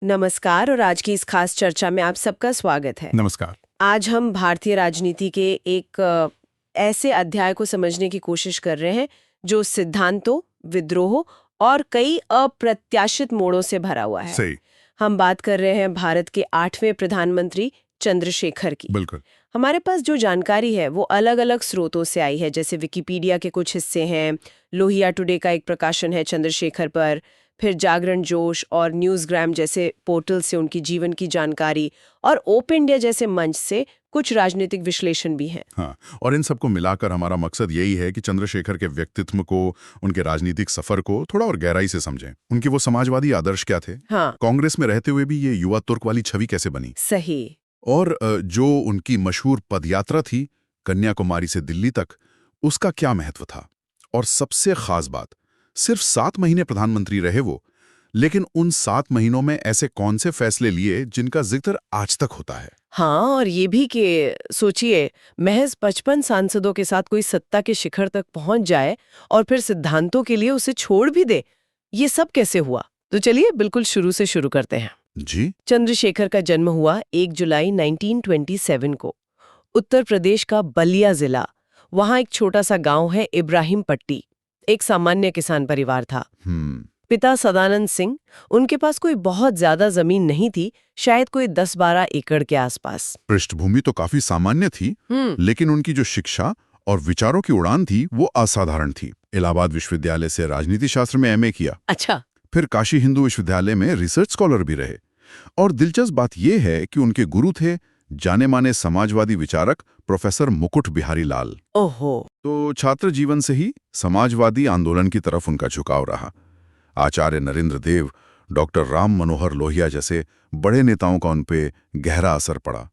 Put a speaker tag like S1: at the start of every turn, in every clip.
S1: नमस्कार और आज की इस खास चर्चा में आप सबका स्वागत है।
S2: नमस्कार।
S1: आज हम भारतीय राजनीति के एक ऐसे अध्याय को समझने की कोशिश कर रहे हैं जो सिद्धांतों, विद्रोह और कई अप्रत्याशित मोड़ों से भरा हुआ है।
S2: सही।
S1: हम बात कर रहे हैं भारत के 8वें प्रधानमंत्री चंद्रशेखर की।
S2: बिल्कुल।
S1: हमारे पास जो जानकारी है वो अलग अलग स्रोतों से आई है, जैसे विकिपीडिया के कुछ हिस्से हैं, लोहिया टुडे का एक प्रकाशन है चंद्रशेखर पर, फिर जागरण जोश और न्यूज़ग्राम जैसे पोर्टल से उनकी जीवन की जानकारी, और ओपन इंडिया जैसे मंच से कुछ राजनीतिक विश्लेषण भी हैं।
S2: हाँ, और इन सबको मिलाकर हमारा मकसद यही है कि चंद्रशेखर के व्यक्तित्व को, उनके राजनीतिक सफर को थोड़ा और गहराई से समझें। उनके वो समाजवादी आदर्श क्या थे,
S1: हाँ,
S2: कांग्रेस में रहते हुए भी ये युवा तुर्क वाली छवि कैसे बनी,
S1: सही।
S2: और जो उनकी मशहूर पदयात्रा थी कन्याकुमारी से दिल्ली तक, उसका क्या महत्व था। और सबसे खास बात, सिर्फ 7 महीने प्रधानमंत्री रहे वो, लेकिन उन 7 महीनों में ऐसे कौन से फैसले लिए जिनका जिक्र आज तक होता है।
S1: हाँ, और ये भी कि सोचिए, महज 55 सांसदों के साथ कोई सत्ता के शिखर तक पहुंच जाए और फिर सिद्धांतों के लिए उसे छोड़ भी दे, ये सब कैसे हुआ? तो चलिए बिल्कुल शुरू से शुरू करते हैं।
S2: जी।
S1: चंद्रशेखर का जन्म हुआ 1 जुलाई 1927 को उत्तर प्रदेश का बलिया जिला। वहां एक छोटा सा गांव है इब्राहिम पट्टी। एक सामान्य किसान परिवार था। पिता सदानंद सिंह, उनके पास कोई बहुत ज्यादा जमीन नहीं थी, शायद कोई 10-12 एकड़ के आसपास।
S2: पृष्ठभूमि तो काफी सामान्य थी, लेकिन उनकी जो शिक्षा और विचारों की उड़ान थी वो असाधारण थी। इलाहाबाद विश्वविद्यालय से राजनीति शास्त्र में एमए किया।
S1: अच्छा।
S2: फिर काशी हिंदू विश्वविद्यालय में रिसर्च स्कॉलर भी रहे। और दिलचस्प बात यह है कि उनके गुरु थे जाने माने समाजवादी विचारक प्रोफेसर मुकुट बिहारी लाल।
S1: ओहो।
S2: तो छात्र जीवन से ही समाजवादी आंदोलन की तरफ उनका झुकाव रहा। आचार्य नरेंद्र देव, डॉक्टर राम मनोहर लोहिया जैसे बड़े नेताओं का उन पे गहरा असर पड़ा।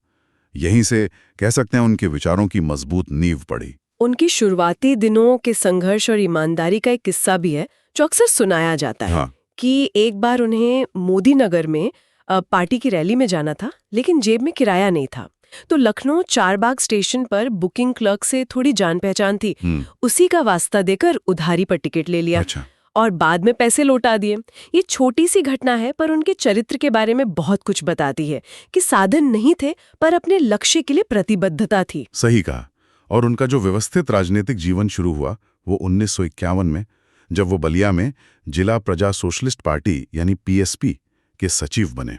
S2: यहीं से कह सकते हैं उनके विचारों की मजबूत नींव पड़ी।
S1: उनकी शुरुआती दिनों के संघर्ष और ईमानदारी का एक किस्सा भी है जो अक्सर सुनाया जाता है।
S2: हाँ।
S1: कि एक बार उन्हें मोदी नगर में पार्टी की रैली में जाना था, लेकिन जेब में किराया नहीं था। तो लखनऊ चारबाग स्टेशन पर बुकिंग क्लर्क से थोड़ी जान पहचान थी, उसी का वास्ता देकर उधारी पर टिकट ले लिया।
S2: अच्छा।
S1: और बाद में पैसे लौटा दिए। ये छोटी सी घटना है, पर उनके चरित्र के बारे में बहुत कुछ बताती है कि साधन नहीं थे, पर अपने लक्ष्य के लिए प्रतिबद्धता थी।
S2: सही कहा। और उनका जो व्यवस्थित राजनीतिक जीवन शुरू हुआ वो 1951 में, जब वो बलिया में जिला प्रजा सोशलिस्ट पार्टी यानी पीएसपी के सचिव बने।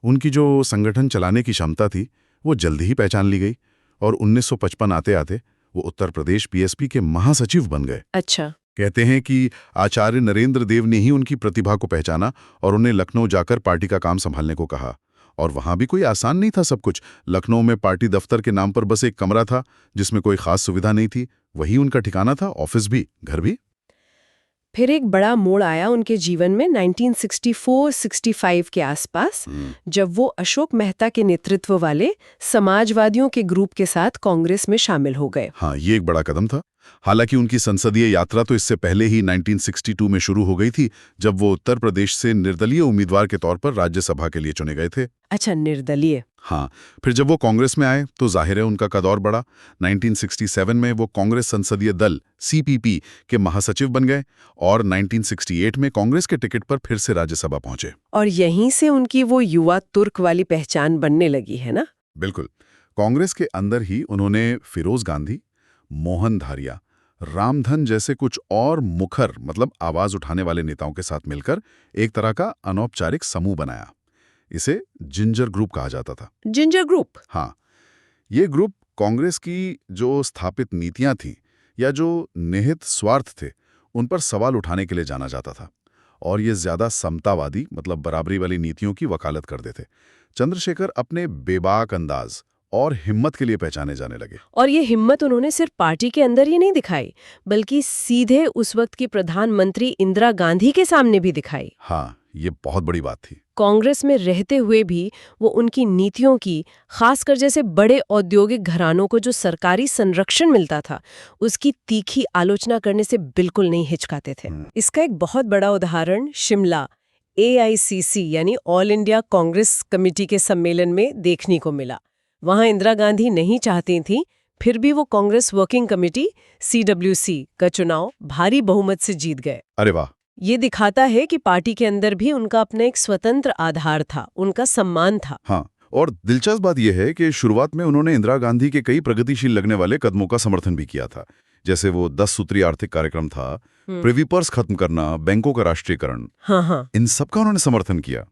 S2: उनकी जो संगठन चलाने की क्षमता थी वो जल्दी ही पहचान ली गई, और 1955 आते आते वो उत्तर प्रदेश पीएसपी के महासचिव बन गए।
S1: अच्छा।
S2: कहते हैं कि आचार्य नरेंद्र देव ने ही उनकी प्रतिभा को पहचाना और उन्हें लखनऊ जाकर पार्टी का काम संभालने को कहा। और वहां भी कोई आसान नहीं था सब कुछ। लखनऊ में पार्टी दफ्तर के नाम पर बस एक कमरा था जिसमें कोई खास सुविधा नहीं थी। वही उनका ठिकाना था, ऑफिस भी, घर भी।
S1: फिर एक बड़ा मोड़ आया उनके जीवन में 1964-65 के आसपास, जब वो अशोक मेहता के नेतृत्व वाले समाजवादियों के ग्रुप के साथ कांग्रेस में शामिल हो गए।
S2: हाँ, ये एक बड़ा कदम था। हालांकि उनकी संसदीय यात्रा तो इससे पहले ही 1962 में शुरू हो गई थी, जब वो उत्तर प्रदेश से निर्दलीय उम्मीदवार के तौर पर राज्यसभा के लिए चुने गए थे।
S1: अच्छा, निर्दलीय।
S2: हाँ, फिर जब वो कांग्रेस में आए तो जाहिर है उनका कद और बढ़ा। 1967 में वो कांग्रेस संसदीय दल सीपीपी के महासचिव बन गए, और 1968 में कांग्रेस के टिकट पर फिर से राज्यसभा पहुंचे।
S1: और यहीं से उनकी वो युवा तुर्क वाली पहचान बनने लगी है ना?
S2: बिल्कुल। कांग्रेस के अंदर ही उन्होंने फिरोज गांधी, मोहन धारिया, रामधन जैसे कुछ और मुखर मतलब आवाज उठाने वाले नेताओं के साथ मिलकर एक तरह का अनौपचारिक समूह बनाया। इसे जिंजर ग्रुप कहा जाता था।
S1: Ginger group?
S2: हाँ, ये ग्रुप कांग्रेस की जो स्थापित नीतियां थीं या जो निहित स्वार्थ थे उन पर सवाल उठाने के लिए जाना जाता था, और ये ज्यादा समतावादी मतलब बराबरी वाली नीतियों की वकालत करते थे। चंद्रशेखर अपने बेबाक अंदाज और हिम्मत के लिए पहचाने जाने लगे।
S1: और ये हिम्मत उन्होंने सिर्फ पार्टी के अंदर ही नहीं दिखाई, बल्कि सीधे उस वक्त की प्रधानमंत्री इंदिरा गांधी के सामने भी दिखाई।
S2: हाँ, ये बहुत बड़ी बात थी।
S1: कांग्रेस में रहते हुए भी वो उनकी नीतियों की, खासकर जैसे बड़े औद्योगिक घरानों को जो सरकारी संरक्षण मिलता था, उसकी तीखी आलोचना करने से बिल्कुल नहीं हिचकाते थे। इसका एक बहुत बड़ा उदाहरण शिमला AICC यानी ऑल इंडिया कांग्रेस कमेटी के सम्मेलन में देखने को मिला। वहां इंदिरा गांधी नहीं चाहती थीं, फिर भी वो कांग्रेस वर्किंग कमेटी CWC का चुनाव भारी बहुमत से जीत गए।
S2: अरे वाह!
S1: ये दिखाता है कि पार्टी के अंदर भी उनका अपना एक स्वतंत्र आधार था, उनका सम्मान था।
S2: हाँ, और दिलचस्प बात यह है कि शुरुआत में उन्होंने इंदिरा गांधी के कई प्रगतिशील लगने वाले कदमों का समर्थन भी किया था, जैसे वो 10 सूत्री आर्थिक कार्यक्रम था, प्रिवी पर्स खत्म करना, बैंकों का राष्ट्रीयकरण।
S1: हाँ,
S2: इन सब का उन्होंने समर्थन किया।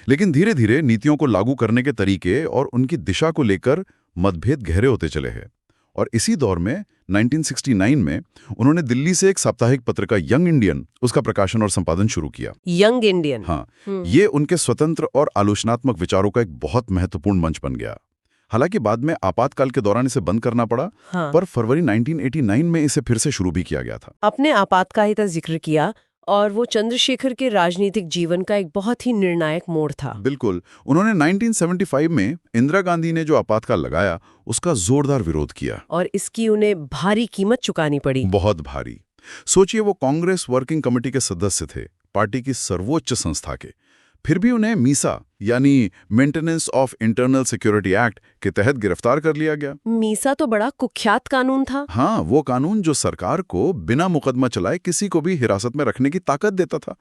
S2: लेकिन धीरे धीरे नीतियों को लागू करने के तरीके और उनकी दिशा को लेकर मतभेद गहरे होते चले हैं। और इसी दौर में 1969 में उन्होंने दिल्ली से एक साप्ताहिक पत्रिका यंग इंडियन उसका प्रकाशन और संपादन शुरू किया।
S1: Young Indian.
S2: हाँ, ये उनके स्वतंत्र और आलोचनात्मक विचारों का एक बहुत महत्वपूर्ण मंच बन गया। हालांकि बाद में आपातकाल के दौरान इसे बंद करना पड़ा, पर फरवरी 1989 में इसे फिर से शुरू भी किया गया था।
S1: अपने आपातकाल का जिक्र किया, और वो चंद्रशेखर के राजनीतिक जीवन का एक बहुत ही निर्णायक मोड़ था।
S2: बिल्कुल। उन्होंने 1975 में इंदिरा गांधी ने जो आपातकाल लगाया उसका जोरदार विरोध किया,
S1: और इसकी उन्हें भारी कीमत चुकानी पड़ी।
S2: बहुत भारी। सोचिए, वो कांग्रेस वर्किंग कमेटी के सदस्य थे, पार्टी की सर्वोच्च संस्था के। फिर भी उन्हें मीसा यानी maintenance of internal security act के तहत गिरफ्तार कर लिया गया।
S1: मीसा तो बड़ा कुख्यात कानून था।
S2: हाँ, वो कानून जो सरकार को बिना मुकदमा चलाए किसी को भी हिरासत में रखने की ताकत देता था।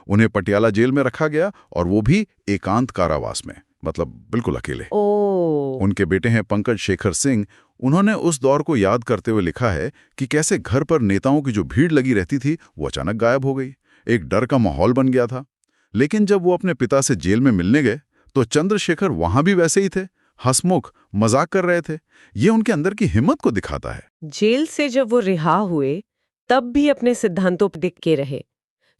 S2: उन्हें पटियाला जेल में रखा गया, और वो भी एकांत कारावास में, मतलब बिल्कुल अकेले। उनके बेटे हैं पंकज शेखर सिंह। उन्होंने उस दौर को याद करते हुए लिखा है कि कैसे घर पर नेताओं की जो भीड़ लगी रहती थी वो अचानक गायब हो गई। एक डर का माहौल बन गया था। लेकिन जब वो अपने पिता से जेल में मिलने गए तो चंद्रशेखर वहां भी वैसे ही थे, हंसमुख, मजाक कर रहे थे। ये उनके अंदर की हिम्मत को दिखाता है।
S1: जेल से जब वो रिहा हुए तब भी अपने सिद्धांतों पर टिके रहे।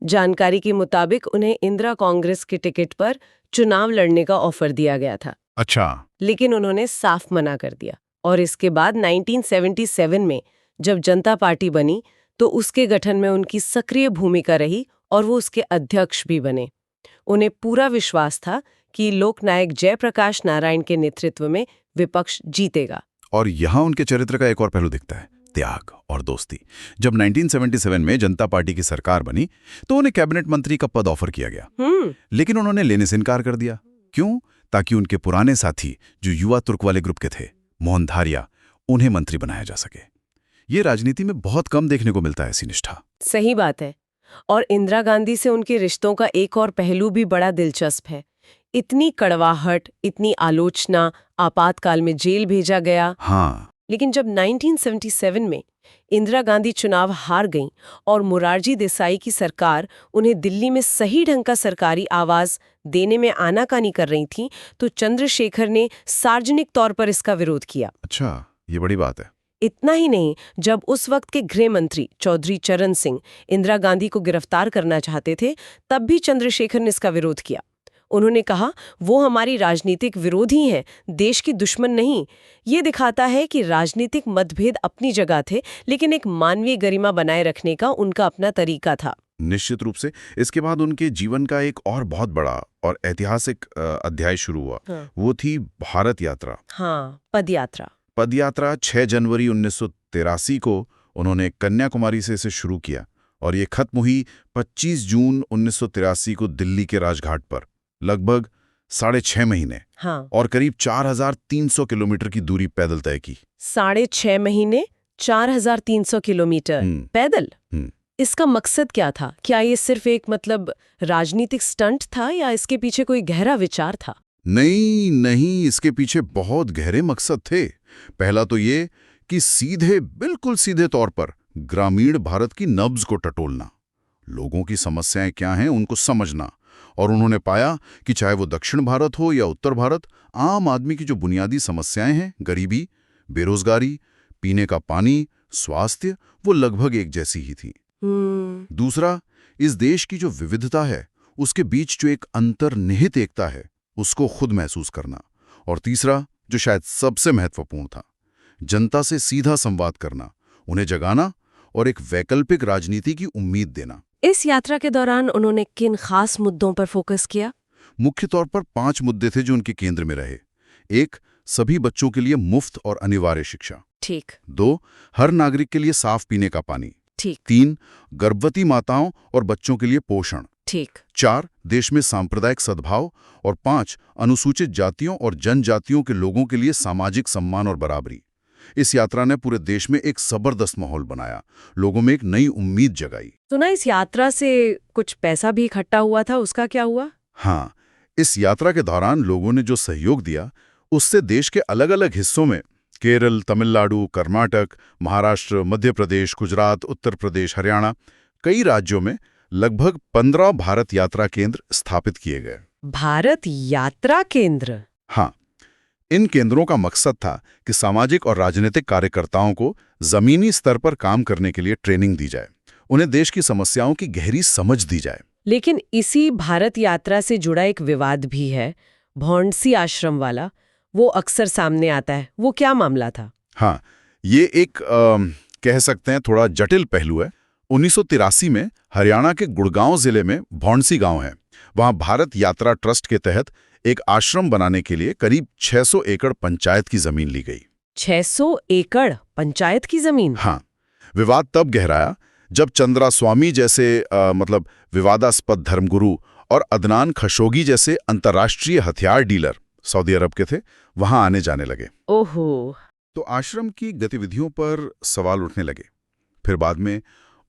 S1: जानकारी के मुताबिक उन्हें इंदिरा कांग्रेस के टिकट पर चुनाव लड़ने का ऑफर दिया गया था।
S2: अच्छा।
S1: लेकिन उन्होंने साफ मना कर दिया। और इसके बाद 1977 में जब जनता पार्टी बनी तो उसके गठन में उनकी सक्रिय भूमिका रही, और वो उसके अध्यक्ष भी बने। उन्हें पूरा विश्वास था कि लोकनायक जयप्रकाश नारायण के नेतृत्व में विपक्ष जीतेगा।
S2: और यहाँ उनके चरित्र का एक और पहलू दिखता है, त्याग और दोस्ती। जब 1977 में जनता पार्टी की सरकार बनी तो उन्हें कैबिनेट मंत्री का पद ऑफर किया गया, लेकिन उन्होंने लेने से इनकार कर दिया। क्यों? ताकि उनके पुराने साथी जो युवा तुर्क वाले ग्रुप के थे, मोहन धारिया, उन्हें मंत्री बनाया जा सके। ये राजनीति में बहुत कम देखने को मिलता है, ऐसी निष्ठा।
S1: सही बात है। और इंदिरा गांधी से उनके रिश्तों का एक और पहलू भी बड़ा दिलचस्प है। इतनी कड़वाहट, इतनी आलोचना, आपातकाल में जेल भेजा गया।
S2: हाँ।
S1: लेकिन जब 1977 में इंदिरा गांधी चुनाव हार गईं और मोरारजी देसाई की सरकार उन्हें दिल्ली में सही ढंग का सरकारी आवाज देने में आनाकानी कर रही थी, तो चंद्रशेखर ने सार्वजनिक तौर पर इसका विरोध किया।
S2: अच्छा, ये बड़ी बात है।
S1: इतना ही नहीं, जब उस वक्त के गृह मंत्री चौधरी चरण सिंह इंदिरा गांधी को गिरफ्तार करना चाहते थे, तब भी चंद्रशेखर ने इसका विरोध किया। उन्होंने कहा, वो हमारी राजनीतिक विरोधी हैं, देश की दुश्मन नहीं। ये दिखाता है कि राजनीतिक मतभेद अपनी जगह थे, लेकिन एक मानवीय गरिमा बनाए रखने का उनका अपना तरीका था।
S2: निश्चित रूप से। इसके बाद उनके जीवन का एक और बहुत बड़ा और ऐतिहासिक अध्याय शुरू हुआ। वो थी भारत यात्रा।
S1: हाँ, पदयात्रा।
S2: पदयात्रा 6 जनवरी 1983 को उन्होंने कन्याकुमारी से इसे शुरू किया, और ये खत्म हुई 25 जून 1983 को दिल्ली के राजघाट पर। लगभग 6.5 महीने।
S1: हाँ।
S2: और करीब 4300 किलोमीटर की दूरी पैदल तय की।
S1: 6.5 महीने, 4300 किलोमीटर पैदल। इसका मकसद क्या था? क्या ये सिर्फ एक राजनीतिक स्टंट था, या इसके पीछे कोई गहरा विचार था?
S2: नहीं, इसके पीछे बहुत गहरे मकसद थे। पहला तो ये कि बिल्कुल सीधे तौर पर ग्रामीण भारत की नब्ज को टटोलना, लोगों की समस्याएं क्या हैं उनको समझना। और उन्होंने पाया कि चाहे वो दक्षिण भारत हो या उत्तर भारत, आम आदमी की जो बुनियादी समस्याएं हैं, गरीबी, बेरोजगारी, पीने का पानी, स्वास्थ्य, वो लगभग एक जैसी ही थी। दूसरा, इस देश की जो विविधता है उसके बीच जो एक अंतर्निहित एकता है, उसको खुद महसूस करना। और तीसरा, जो शायद सबसे महत्वपूर्ण था, जनता से सीधा संवाद करना, उन्हें जगाना और एक वैकल्पिक राजनीति की उम्मीद देना।
S1: इस यात्रा के दौरान उन्होंने किन खास मुद्दों पर फोकस किया?
S2: मुख्य तौर पर 5 मुद्दे थे जो उनके केंद्र में रहे। 1, सभी बच्चों के लिए मुफ्त और अनिवार्य शिक्षा।
S1: ठीक।
S2: 2, हर नागरिक के लिए साफ पीने का पानी।
S1: ठीक।
S2: 3, गर्भवती माताओं और बच्चों के लिए पोषण।
S1: ठीक।
S2: 4, देश में सांप्रदायिक सद्भाव। और 5, अनुसूचित जातियों और जनजातियों के लोगों के लिए सामाजिक सम्मान और बराबरी। इस यात्रा ने पूरे देश में एक जबरदस्त माहौल बनाया, लोगों में एक नई उम्मीद जगाई।
S1: सुना इस यात्रा से कुछ पैसा भी इकट्ठा हुआ था, उसका क्या हुआ?
S2: हाँ, इस यात्रा के दौरान लोगों ने जो सहयोग दिया, उससे देश के अलग-अलग हिस्सों में केरल, तमिलनाडु, कर्नाटक, महाराष्ट्र, मध्य प्रदेश, गुजरात, उत्तर प्रदेश, हरियाणा, कई राज्यों में लगभग 15 भारत यात्रा केंद्र स्थापित किए गए।
S1: भारत यात्रा केंद्र?
S2: हाँ, इन केंद्रों का मकसद था कि सामाजिक और राजनीतिक कार्यकर्ताओं को जमीनी स्तर पर काम करने के लिए ट्रेनिंग दी जाए, उन्हें देश की समस्याओं की गहरी समझ दी जाए।
S1: लेकिन इसी भारत यात्रा से जुड़ा एक विवाद भी है, भौंडसी आश्रम वाला, वो अक्सर सामने आता है। वो क्या मामला था?
S2: हाँ, ये एक कह सकते हैं थोड़ा जटिल पहलू है। 1983 में हरियाणा के गुड़गांव जिले में भौंडसी गांव है। वहां भारत यात्रा ट्रस्ट के तहत एक आश्रम बनाने के लिए करीब 600 एकड़ पंचायत की जमीन ली गई।
S1: 600 एकड़ पंचायत की जमीन?
S2: हाँ, विवाद तब गहराया जब चंद्रा स्वामी जैसे विवादास्पद धर्मगुरु और अदनान खशोगी जैसे अंतर्राष्ट्रीय हथियार डीलर सऊदी अरब के थे, वहां आने जाने लगे।
S1: ओहो।
S2: तो आश्रम की गतिविधियों पर सवाल उठने लगे। फिर बाद में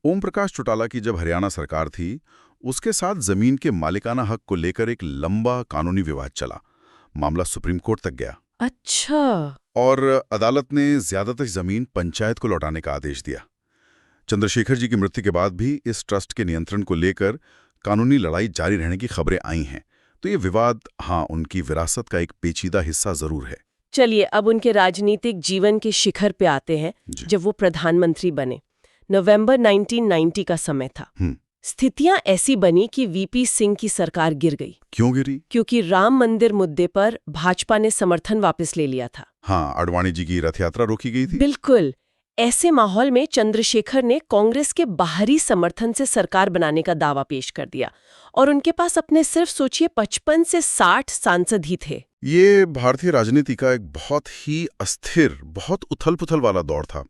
S2: ओम प्रकाश चौटाला की जब हरियाणा सरकार थी, उसके साथ जमीन के मालिकाना हक को लेकर एक लंबा कानूनी विवाद चला। मामला सुप्रीम कोर्ट तक गया।
S1: अच्छा।
S2: और अदालत ने ज्यादातर जमीन पंचायत को लौटाने का आदेश दिया। चंद्रशेखर जी की मृत्यु के बाद भी इस ट्रस्ट के नियंत्रण को लेकर कानूनी लड़ाई जारी रहने की खबरें आई हैं। तो ये विवाद, हाँ, उनकी विरासत का एक पेचीदा हिस्सा जरूर है।
S1: चलिए अब उनके राजनीतिक जीवन के शिखर पे आते हैं, जब वो प्रधानमंत्री बने। नवंबर 1990 का समय था। स्थितियां ऐसी बनी कि वीपी सिंह की सरकार गिर गई।
S2: क्यों गिरी?
S1: क्योंकि राम मंदिर मुद्दे पर भाजपा ने समर्थन वापस ले लिया था।
S2: हाँ, आडवाणी जी की रथ यात्रा रोकी गई थी।
S1: बिल्कुल। ऐसे माहौल में चंद्रशेखर ने कांग्रेस के बाहरी समर्थन से सरकार बनाने का दावा पेश कर दिया, और उनके पास अपने सिर्फ सोचिए 55 से 60 सांसद ही थे।
S2: ये भारतीय राजनीति का एक बहुत ही अस्थिर, बहुत उथल-पुथल वाला दौर था।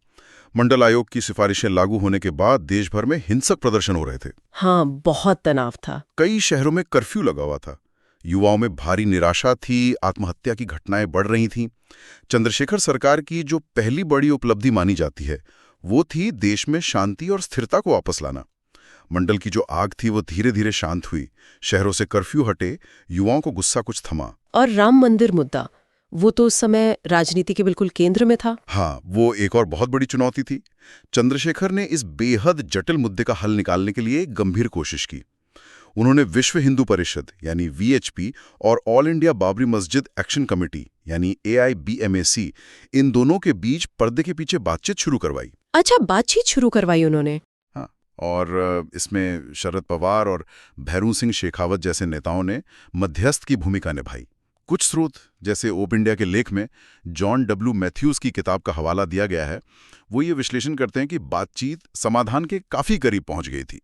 S2: मंडल आयोग की सिफारिशें लागू होने के बाद देश भर में हिंसक प्रदर्शन हो रहे थे।
S1: हाँ, बहुत तनाव था।
S2: कई शहरों में कर्फ्यू लगा हुआ था। युवाओं में भारी निराशा थी, आत्महत्या की घटनाएं बढ़ रही थीं। चंद्रशेखर सरकार की जो पहली बड़ी उपलब्धि मानी जाती है, वो थी देश में शांति और स्थिरता को वापस लाना। मंडल की जो आग थी वो धीरे धीरे शांत हुई, शहरों से कर्फ्यू हटे, युवाओं को गुस्सा कुछ थमा।
S1: और राम मंदिर मुद्दा, वो तो उस समय राजनीति के बिल्कुल केंद्र में था।
S2: हाँ, वो एक और बहुत बड़ी चुनौती थी। चंद्रशेखर ने इस बेहद जटिल मुद्दे का हल निकालने के लिए गंभीर कोशिश की। उन्होंने विश्व हिंदू परिषद यानी वीएचपी और ऑल इंडिया बाबरी मस्जिद एक्शन कमेटी यानी AIBMAC, इन दोनों के बीच पर्दे के पीछे बातचीत शुरू करवाई।
S1: अच्छा, बातचीत शुरू करवाई उन्होंने?
S2: हाँ, और इसमें शरद पवार और भैरू सिंह शेखावत जैसे नेताओं ने मध्यस्थ की भूमिका निभाई। कुछ स्रोत, जैसे ओप इंडिया के लेख में जॉन W. मैथ्यूज की किताब का हवाला दिया गया है, वो ये विश्लेषण करते हैं कि बातचीत समाधान के काफी करीब पहुंच गई थी।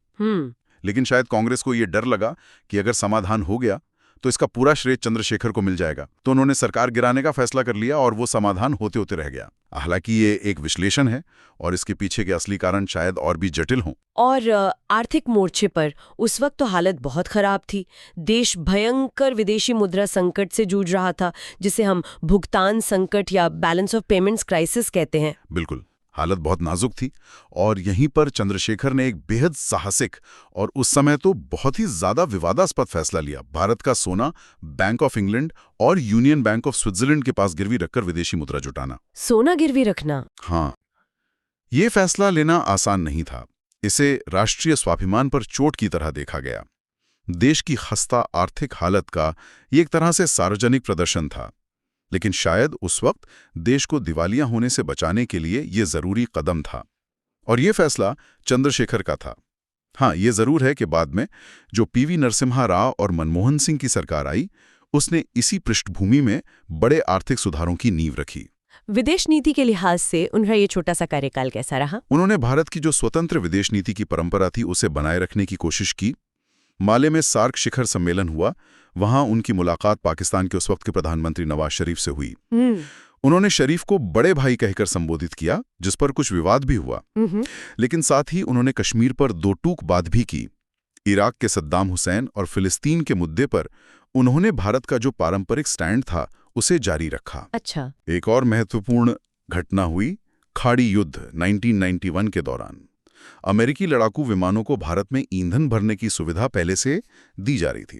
S2: लेकिन शायद कांग्रेस को ये डर लगा कि अगर समाधान हो गया तो इसका पूरा श्रेय चंद्रशेखर को मिल जाएगा, तो उन्होंने सरकार गिराने का फैसला कर लिया और वो समाधान होते होते रह गया। हालांकि ये एक विश्लेषण है और इसके पीछे के असली कारण शायद और भी जटिल हों।
S1: और आर्थिक मोर्चे पर उस वक्त तो हालत बहुत खराब थी। देश भयंकर विदेशी मुद्रा संकट से जूझ रहा था, जिसे हम भुगतान संकट या बैलेंस ऑफ पेमेंट्स क्राइसिस कहते हैं।
S2: बिल्कुल, हालत बहुत नाजुक थी और यहीं पर चंद्रशेखर ने एक बेहद साहसिक और उस समय तो बहुत ही ज्यादा विवादास्पद फैसला लिया। भारत का सोना बैंक ऑफ इंग्लैंड और यूनियन बैंक ऑफ स्विट्जरलैंड के पास गिरवी रखकर विदेशी मुद्रा जुटाना।
S1: सोना गिरवी रखना?
S2: हाँ, ये फैसला लेना आसान नहीं था। इसे राष्ट्रीय स्वाभिमान पर चोट की तरह देखा गया। देश की खस्ता आर्थिक हालत का ये एक तरह से सार्वजनिक प्रदर्शन था, लेकिन शायद उस वक्त देश को दिवालिया होने से बचाने के लिए ये जरूरी कदम था। और ये फैसला चंद्रशेखर का था। हाँ, ये जरूर है कि बाद में जो PV नरसिम्हा राव और मनमोहन सिंह की सरकार आई, उसने इसी पृष्ठभूमि में बड़े आर्थिक सुधारों की नींव रखी।
S1: विदेश नीति के लिहाज से उनका ये छोटा सा कार्यकाल कैसा रहा? उन्होंने
S2: भारत की जो स्वतंत्र विदेश नीति की परंपरा थी, उसे बनाए रखने की कोशिश की। माले में सार्क शिखर सम्मेलन हुआ, वहां उनकी मुलाकात पाकिस्तान के उस वक्त के प्रधानमंत्री नवाज शरीफ से हुई। उन्होंने शरीफ को बड़े भाई कहकर संबोधित किया, जिस पर कुछ विवाद भी हुआ। लेकिन साथ ही उन्होंने कश्मीर पर दो टूक बात भी की। इराक के सद्दाम हुसैन और फिलिस्तीन के मुद्दे पर उन्होंने भारत का जो पारंपरिक स्टैंड था, उसे जारी रखा। अच्छा। एक और महत्वपूर्ण बात, उन्होंने भारत का जो पारंपरिक स्टैंड था, उसे जारी रखा। एक और महत्वपूर्ण बात, उन्होंने भारत का जो पारंपरिक स्टैंड था, उसे जारी रखा। अच्छा। एक और महत्वपूर्ण बात, उन्होंने भारत का जो पारंपरिक स्टैंड था, उसे जारी रखा। घटना हुई खाड़ी युद्ध 1991 के दौरान। अमेरिकी लड़ाकू विमानों को भारत में ईंधन भरने की सुविधा पहले से दी जा रही थी,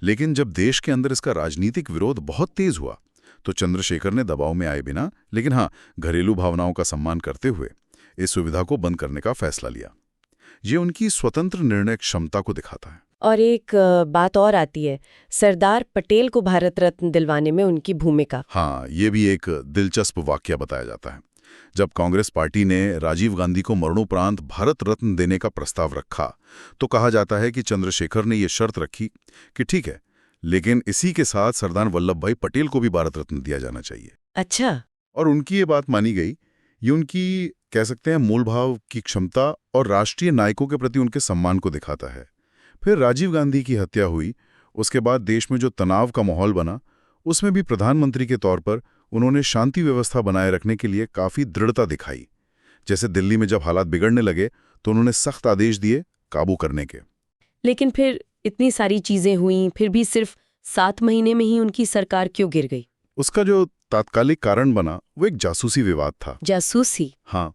S2: लेकिन जब देश के अंदर इसका राजनीतिक विरोध बहुत तेज हुआ तो चंद्रशेखर ने दबाव में आए बिना, लेकिन हाँ, घरेलू भावनाओं का सम्मान करते हुए इस सुविधा को बंद करने का फैसला लिया। ये उनकी स्वतंत्र निर्णय क्षमता को दिखाता है।
S1: और एक बात और आती है, सरदार पटेल को भारत रत्न दिलवाने में उनकी भूमिका।
S2: हाँ, ये भी एक दिलचस्प वाकया बताया जाता है। जब कांग्रेस पार्टी ने राजीव गांधी को मरणोपरांत भारत रत्न देने का प्रस्ताव रखा तो कहा जाता है कि चंद्रशेखर ने यह शर्त रखी कि ठीक है, लेकिन इसी के साथ सरदार वल्लभ भाई पटेल को भी भारत रत्न दिया जाना चाहिए।
S1: अच्छा।
S2: और उनकी ये बात मानी गई। ये उनकी, कह सकते हैं, मूल भाव की क्षमता और राष्ट्रीय नायकों के प्रति उनके सम्मान को दिखाता है। फिर राजीव गांधी की हत्या हुई, उसके बाद देश में जो तनाव का माहौल बना, उसमें भी प्रधानमंत्री के तौर पर उन्होंने शांति व्यवस्था बनाए रखने के लिए काफी दृढ़ता दिखाई। जैसे दिल्ली में जब हालात बिगड़ने लगे तो उन्होंने सख्त आदेश दिए काबू करने के।
S1: लेकिन फिर इतनी सारी चीजें हुई, फिर भी सिर्फ 7 महीने में ही उनकी सरकार क्यों गिर गई?
S2: उसका जो तात्कालिक कारण बना वो एक जासूसी विवाद था।
S1: जासूसी?
S2: हाँ,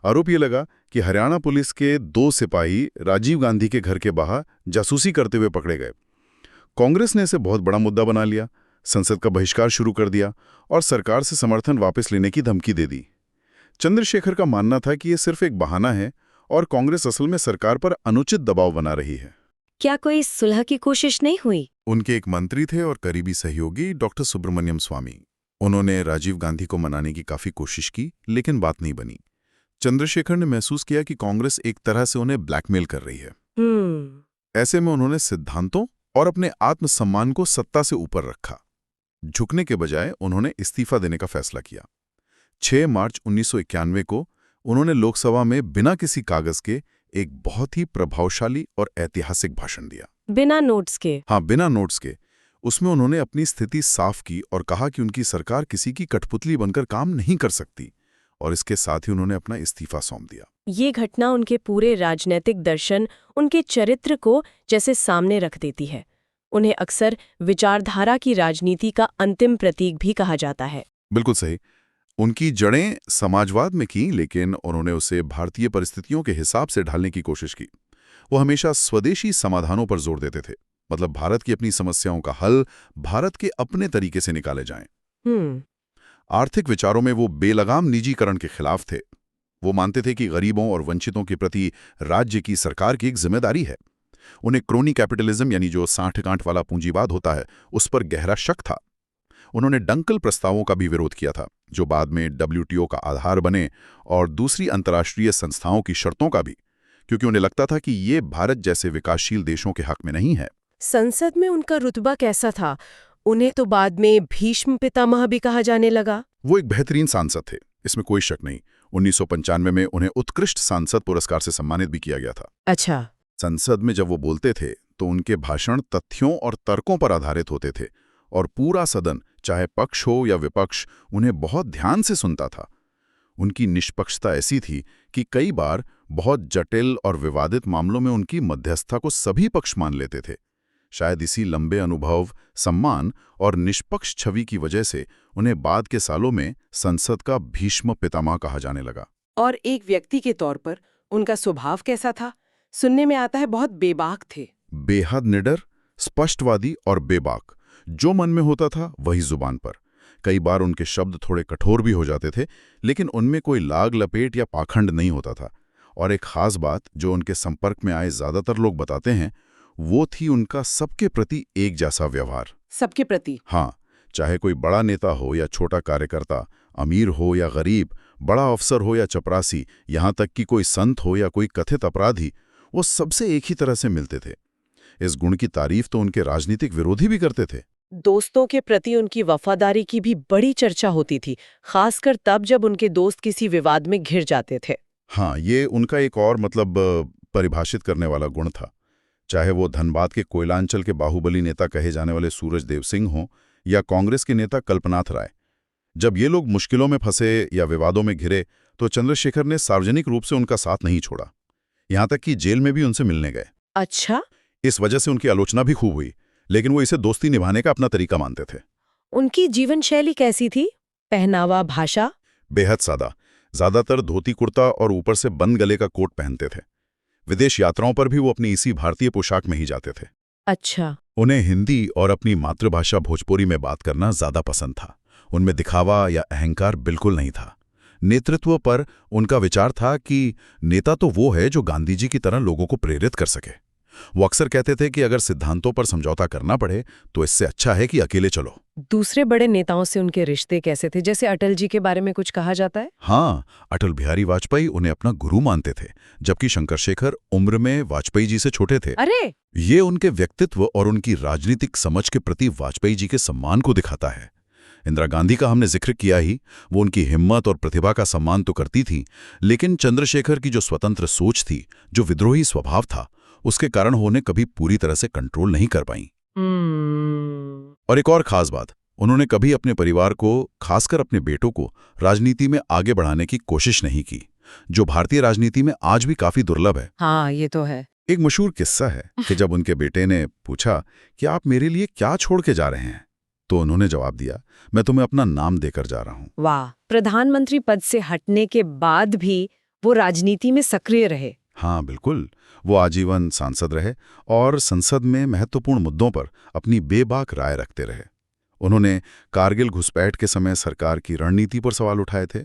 S2: आरोप ये लगा कि हरियाणा पुलिस के 2 सिपाही राजीव गांधी के घर के बाहर जासूसी करते हुए पकड़े गए। कांग्रेस ने इसे बहुत बड़ा मुद्दा बना लिया, संसद का बहिष्कार शुरू कर दिया और सरकार से समर्थन वापस लेने की धमकी दे दी। चंद्रशेखर का मानना था कि यह सिर्फ एक बहाना है और कांग्रेस असल में सरकार पर अनुचित दबाव बना रही है।
S1: क्या कोई सुलह की कोशिश नहीं हुई?
S2: उनके एक मंत्री थे और करीबी सहयोगी डॉक्टर सुब्रमण्यम स्वामी। उन्होंने राजीव गांधी को मनाने की काफी कोशिश की, लेकिन बात नहीं बनी। चंद्रशेखर ने महसूस किया कि कांग्रेस एक तरह से उन्हें ब्लैकमेल कर रही है। ऐसे में उन्होंने सिद्धांतों और अपने आत्मसम्मान को सत्ता से ऊपर रखा। झुकने के बजाय उन्होंने इस्तीफा देने का फैसला किया। 6 मार्च 1991 को उन्होंने लोकसभा में बिना किसी कागज के एक बहुत ही प्रभावशाली और ऐतिहासिक भाषण दिया।
S1: बिना नोट्स के?
S2: हाँ, बिना नोट्स के। उसमें उन्होंने अपनी स्थिति साफ की और कहा कि उनकी सरकार किसी की कठपुतली बनकर काम नहीं कर सकती, और इसके साथ ही उन्होंने अपना इस्तीफा सौंप दिया।
S1: ये घटना उनके पूरे राजनीतिक दर्शन, उनके चरित्र को जैसे सामने रख देती है। उन्हें अक्सर विचारधारा की राजनीति का अंतिम प्रतीक भी कहा जाता है।
S2: बिल्कुल सही। उनकी जड़ें समाजवाद में की, लेकिन उन्होंने उसे भारतीय परिस्थितियों के हिसाब से ढालने की कोशिश की। वो हमेशा स्वदेशी समाधानों पर जोर देते थे, मतलब भारत की अपनी समस्याओं का हल भारत के अपने तरीके से निकाले जाएं। आर्थिक विचारों में वो बेलगाम निजीकरण के खिलाफ थे। वो मानते थे कि गरीबों और वंचितों के प्रति राज्य की सरकार की एक जिम्मेदारी है। उन्हें क्रोनी कैपिटलिज्म, यानी जो सांठ-गांठ वाला पूंजीवाद होता है, उस पर गहरा शक था। उन्होंने डंकल प्रस्तावों का भी विरोध किया था, जो बाद में WTO का आधार बने, और दूसरी अंतर्राष्ट्रीय संस्थाओं की शर्तों का भी, क्योंकि उन्हें लगता था कि ये भारत जैसे विकासशील देशों के हक में नहीं है।
S1: संसद में उनका रुतबा कैसा था? उन्हें तो बाद में भीष्म पितामह भी कहा जाने लगा।
S2: वो एक बेहतरीन सांसद थे, इसमें कोई शक नहीं। 1995 में उन्हें उत्कृष्ट सांसद पुरस्कार से सम्मानित भी किया गया था।
S1: अच्छा।
S2: संसद में जब वो बोलते थे तो उनके भाषण तथ्यों और तर्कों पर आधारित होते थे, और पूरा सदन, चाहे पक्ष हो या विपक्ष, उन्हें बहुत ध्यान से सुनता था। उनकी निष्पक्षता ऐसी थी कि कई बार बहुत जटिल और विवादित मामलों में उनकी मध्यस्थता को सभी पक्ष मान लेते थे। शायद इसी लंबे अनुभव, सम्मान और निष्पक्ष छवि की वजह से उन्हें बाद के सालों में संसद का भीष्म पितामह कहा जाने लगा।
S3: और एक व्यक्ति के तौर पर उनका स्वभाव कैसा था? सुनने में आता है बहुत बेबाक थे।
S2: बेहद निडर, स्पष्टवादी और बेबाक। जो मन में होता था वही जुबान पर। कई बार उनके शब्द थोड़े कठोर भी हो जाते थे, लेकिन उनमें कोई लाग लपेट या पाखंड नहीं होता था। और एक खास बात जो उनके संपर्क में आए ज्यादातर लोग बताते हैं, वो थी उनका सबके प्रति एक जैसा व्यवहार।
S3: सबके प्रति?
S2: हाँ, चाहे कोई बड़ा नेता हो या छोटा कार्यकर्ता, अमीर हो या गरीब, बड़ा अफसर हो या चपरासी, यहाँ तक कि कोई संत हो या कोई कथित अपराधी, वो सबसे एक ही तरह से मिलते थे। इस गुण की तारीफ तो उनके राजनीतिक विरोधी भी करते थे।
S1: दोस्तों के प्रति उनकी वफादारी की भी बड़ी चर्चा होती थी, खासकर तब जब उनके दोस्त किसी विवाद में घिर जाते थे।
S2: हाँ, ये उनका एक और परिभाषित करने वाला गुण था। चाहे वो धनबाद के कोयलांचल के बाहुबली नेता कहे जाने वाले सूरजदेव सिंह हों या कांग्रेस के नेता कल्पनाथ राय, जब ये लोग मुश्किलों में फंसे या विवादों में घिरे तो चंद्रशेखर ने सार्वजनिक रूप से उनका साथ नहीं छोड़ा। यहां तक कि जेल में भी उनसे मिलने गए।
S1: अच्छा?
S2: इस वजह से उनकी आलोचना भी खूब हुई, लेकिन वो इसे दोस्ती निभाने का अपना तरीका मानते थे।
S1: उनकी जीवन शैली कैसी थी? पहनावा, भाषा?
S2: बेहद सादा, ज्यादातर धोती कुर्ता और ऊपर से बंद गले का कोट पहनते थे। विदेश यात्राओं पर भी वो अपनी इसी भारतीय पोशाक में ही जाते थे।
S1: अच्छा।
S2: उन्हें हिंदी और अपनी मातृभाषा भोजपुरी में बात करना ज्यादा पसंद था। उनमें दिखावा या अहंकार बिल्कुल नहीं था। नेतृत्व पर उनका विचार था कि नेता तो वो है जो गांधी जी की तरह लोगों को प्रेरित कर सके। वो अक्सर कहते थे कि अगर सिद्धांतों पर समझौता करना पड़े तो इससे अच्छा है कि अकेले चलो।
S1: दूसरे बड़े नेताओं से उनके रिश्ते कैसे थे? जैसे अटल जी के बारे में कुछ कहा जाता है?
S2: हाँ, अटल बिहारी वाजपेयी उन्हें अपना गुरु मानते थे, जबकि शंकर शेखर उम्र में वाजपेयी जी से छोटे थे।
S1: अरे!
S2: ये उनके व्यक्तित्व और उनकी राजनीतिक समझ के प्रति वाजपेयी जी के सम्मान को दिखाता है। इंदिरा गांधी का हमने जिक्र किया ही, वो उनकी हिम्मत और प्रतिभा का सम्मान तो करती थी, लेकिन चंद्रशेखर की जो स्वतंत्र सोच थी, जो विद्रोही स्वभाव था, उसके कारण उन्हें कभी पूरी तरह से कंट्रोल नहीं कर पाई। और एक और खास बात, उन्होंने कभी अपने परिवार को, खासकर अपने बेटों को, राजनीति में आगे बढ़ाने की कोशिश नहीं की, जो भारतीय राजनीति में आज भी काफी दुर्लभ है।
S1: हाँ, ये तो है।
S2: एक मशहूर किस्सा है कि जब उनके बेटे ने पूछा कि आप मेरे लिए क्या छोड़ के जा रहे हैं, तो उन्होंने जवाब दिया, मैं तुम्हें अपना नाम देकर जा रहा हूं।
S1: वाह! प्रधानमंत्री पद से हटने के बाद भी वो राजनीति में सक्रिय रहे।
S2: हाँ बिल्कुल, वो आजीवन सांसद रहे और संसद में महत्वपूर्ण मुद्दों पर अपनी बेबाक राय रखते रहे। उन्होंने कारगिल घुसपैठ के समय सरकार की रणनीति पर सवाल उठाए थे।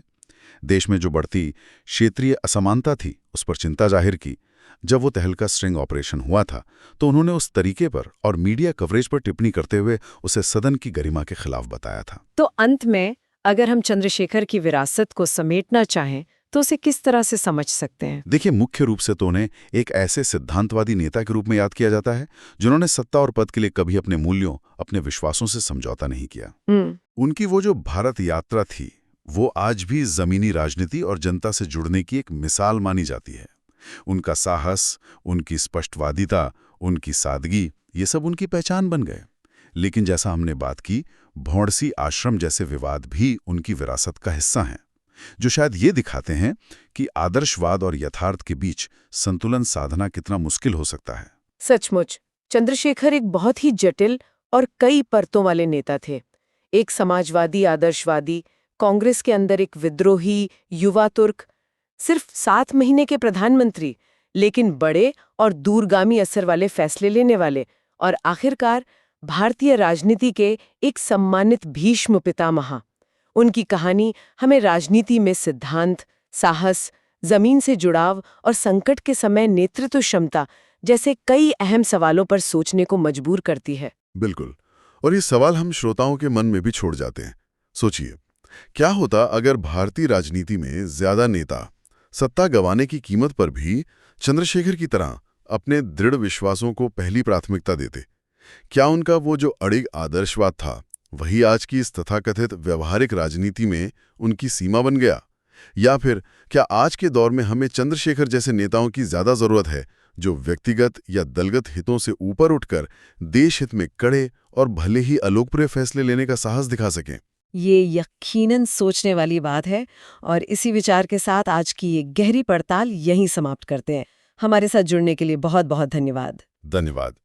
S2: देश में जो बढ़ती क्षेत्रीय असमानता थी, उस पर चिंता जाहिर की। जब वो तहलका स्ट्रिंग ऑपरेशन हुआ था, तो उन्होंने उस तरीके पर और मीडिया कवरेज पर टिप्पणी करते हुए उसे सदन की गरिमा के खिलाफ बताया था।
S1: तो अंत में, अगर हम चंद्रशेखर की विरासत को समेटना चाहें, तो उसे किस तरह से समझ सकते हैं?
S2: देखिए, मुख्य रूप से तो उन्हें एक ऐसे सिद्धांतवादी नेता के रूप में याद किया जाता है जिन्होंने सत्ता और पद के लिए कभी अपने मूल्यों, अपने विश्वासों से समझौता नहीं किया। उनकी वो जो भारत यात्रा थी, वो आज भी जमीनी राजनीति और जनता से जुड़ने की एक मिसाल मानी जाती है। उनका साहस, उनकी स्पष्टवादिता, उनकी सादगी, ये सब उनकी पहचान बन गए। लेकिन जैसा हमने बात की, भौंडसी आश्रम जैसे विवाद भी उनकी विरासत का हिस्सा हैं, जो शायद ये दिखाते हैं कि आदर्शवाद और यथार्थ के बीच संतुलन साधना कितना मुश्किल हो सकता है।
S1: सचमुच, चंद्रशेखर एक बहुत ही जटिल और कई परतों वाले नेता थे। एक समाजवादी आदर्शवादी, कांग्रेस के अंदर एक विद्रोही युवा तुर्क, सिर्फ 7 महीने के प्रधानमंत्री, लेकिन बड़े और दूरगामी असर वाले फैसले लेने वाले, और आखिरकार भारतीय राजनीति के एक सम्मानित भीष्म पितामह। उनकी कहानी हमें राजनीति में सिद्धांत, साहस, जमीन से जुड़ाव और संकट के समय नेतृत्व क्षमता जैसे कई अहम सवालों पर सोचने को मजबूर करती है।
S2: बिल्कुल, और ये सवाल हम श्रोताओं के मन में भी छोड़ जाते हैं। सोचिए, क्या होता अगर भारतीय राजनीति में ज्यादा नेता सत्ता गंवाने की कीमत पर भी चंद्रशेखर की तरह अपने दृढ़ विश्वासों को पहली प्राथमिकता देते? क्या उनका वो जो अड़िग आदर्शवाद था, वही आज की इस तथाकथित व्यवहारिक राजनीति में उनकी सीमा बन गया? या फिर क्या आज के दौर में हमें चंद्रशेखर जैसे नेताओं की ज्यादा जरूरत है, जो व्यक्तिगत या दलगत हितों से ऊपर उठकर देश हित में कड़े और भले ही अलोकप्रिय फैसले लेने का साहस दिखा सकें?
S1: ये यकीनन सोचने वाली बात है, और इसी विचार के साथ आज की ये गहरी पड़ताल यहीं समाप्त करते हैं। हमारे साथ जुड़ने के लिए बहुत बहुत धन्यवाद।
S2: धन्यवाद।